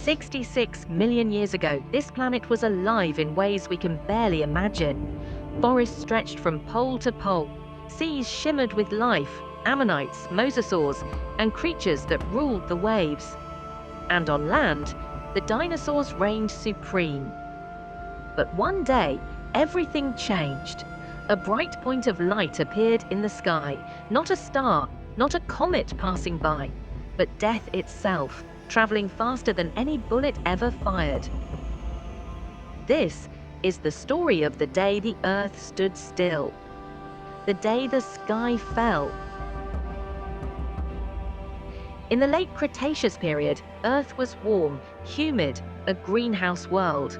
66 million years ago, this planet was alive in ways we can barely imagine. Forests stretched from pole to pole, seas shimmered with life, ammonites, mosasaurs, and creatures that ruled the waves. And on land, the dinosaurs reigned supreme. But one day, everything changed. A bright point of light appeared in the sky, not a star, not a comet passing by, but death itself, traveling faster than any bullet ever fired. This is the story of the day the Earth stood still, the day the sky fell. In the late Cretaceous period, Earth was warm, humid, a greenhouse world.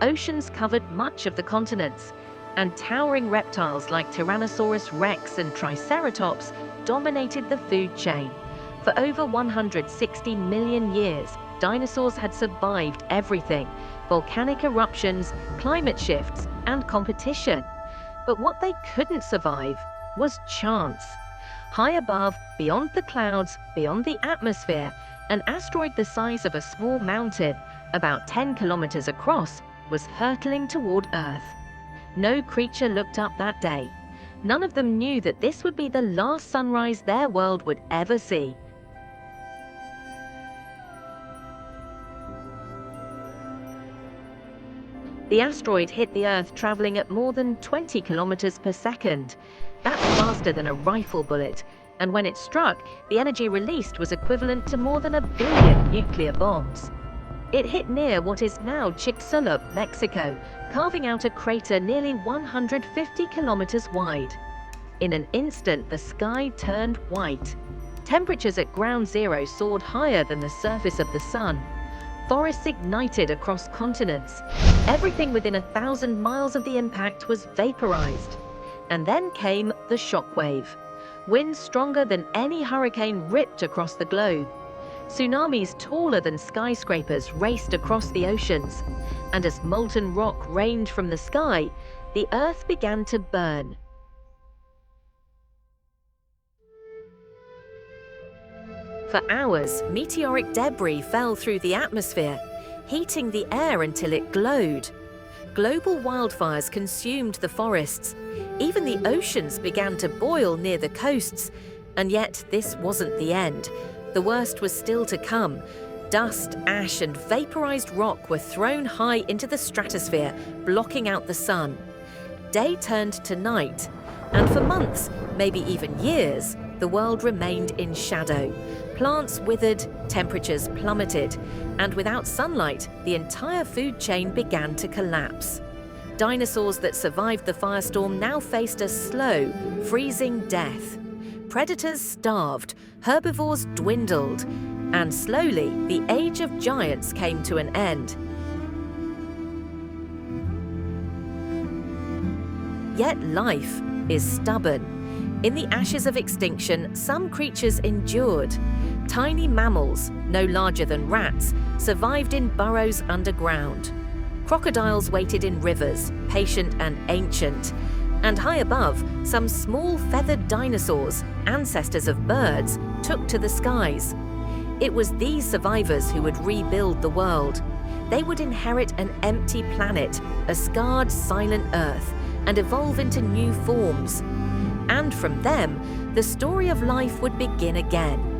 Oceans covered much of the continents, and towering reptiles like Tyrannosaurus rex and Triceratops dominated the food chain. For over 160 million years, dinosaurs had survived everything: volcanic eruptions, climate shifts, and competition. But what they couldn't survive was chance. High above, beyond the clouds, beyond the atmosphere, an asteroid the size of a small mountain, about 10 kilometers across, was hurtling toward Earth. No creature looked up that day. None of them knew that this would be the last sunrise their world would ever see. The asteroid hit the Earth traveling at more than 20 kilometers per second. That's faster than a rifle bullet, and when it struck, the energy released was equivalent to more than 1 billion nuclear bombs. It hit near what is now Chicxulub, Mexico, carving out a crater nearly 150 kilometers wide. In an instant, the sky turned white. Temperatures at ground zero soared higher than the surface of the sun. Forests ignited across continents. Everything within 1,000 miles of the impact was vaporized. And then came the shockwave. Winds stronger than any hurricane ripped across the globe. Tsunamis taller than skyscrapers raced across the oceans. And as molten rock rained from the sky, the Earth began to burn. For hours, meteoric debris fell through the atmosphere, heating the air until it glowed. Global wildfires consumed the forests. Even the oceans began to boil near the coasts. And yet, this wasn't the end. The worst was still to come. Dust, ash, and vaporized rock were thrown high into the stratosphere, blocking out the sun. Day turned to night, and for months, maybe even years, the world remained in shadow. Plants withered, temperatures plummeted, and without sunlight, the entire food chain began to collapse. Dinosaurs that survived the firestorm now faced a slow, freezing death. Predators starved, herbivores dwindled, and slowly the age of giants came to an end. Yet life is stubborn. In the ashes of extinction, some creatures endured. Tiny mammals, no larger than rats, survived in burrows underground. Crocodiles waited in rivers, patient and ancient. And high above, some small feathered dinosaurs, ancestors of birds, took to the skies. It was these survivors who would rebuild the world. They would inherit an empty planet, a scarred, silent Earth, and evolve into new forms. And from them, the story of life would begin again.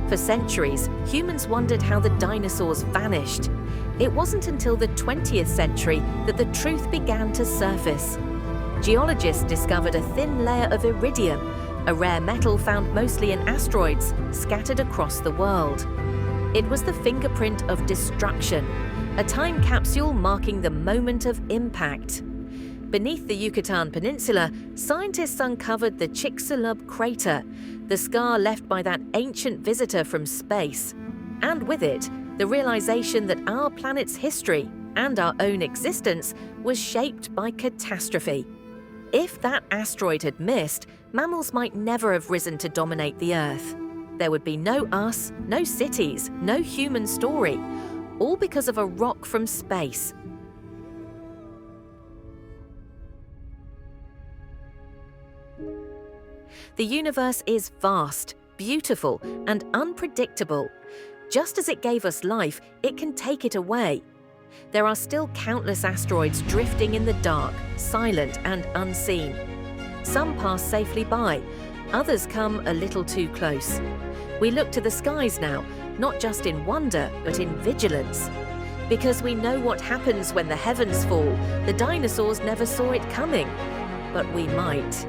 For centuries, humans wondered how the dinosaurs vanished. It wasn't until the 20th century that the truth began to surface. Geologists discovered a thin layer of iridium, a rare metal found mostly in asteroids, scattered across the world. It was the fingerprint of destruction, a time capsule marking the moment of impact. Beneath the Yucatán Peninsula, scientists uncovered the Chicxulub crater, the scar left by that ancient visitor from space. And with it, the realization that our planet's history and our own existence was shaped by catastrophe. If that asteroid had missed, mammals might never have risen to dominate the Earth. There would be no us, no cities, no human story, all because of a rock from space. The universe is vast, beautiful, and unpredictable. Just as it gave us life, it can take it away. There are still countless asteroids drifting in the dark, silent and unseen. Some pass safely by, others come a little too close. We look to the skies now, not just in wonder, but in vigilance. Because we know what happens when the heavens fall. The dinosaurs never saw it coming, but we might.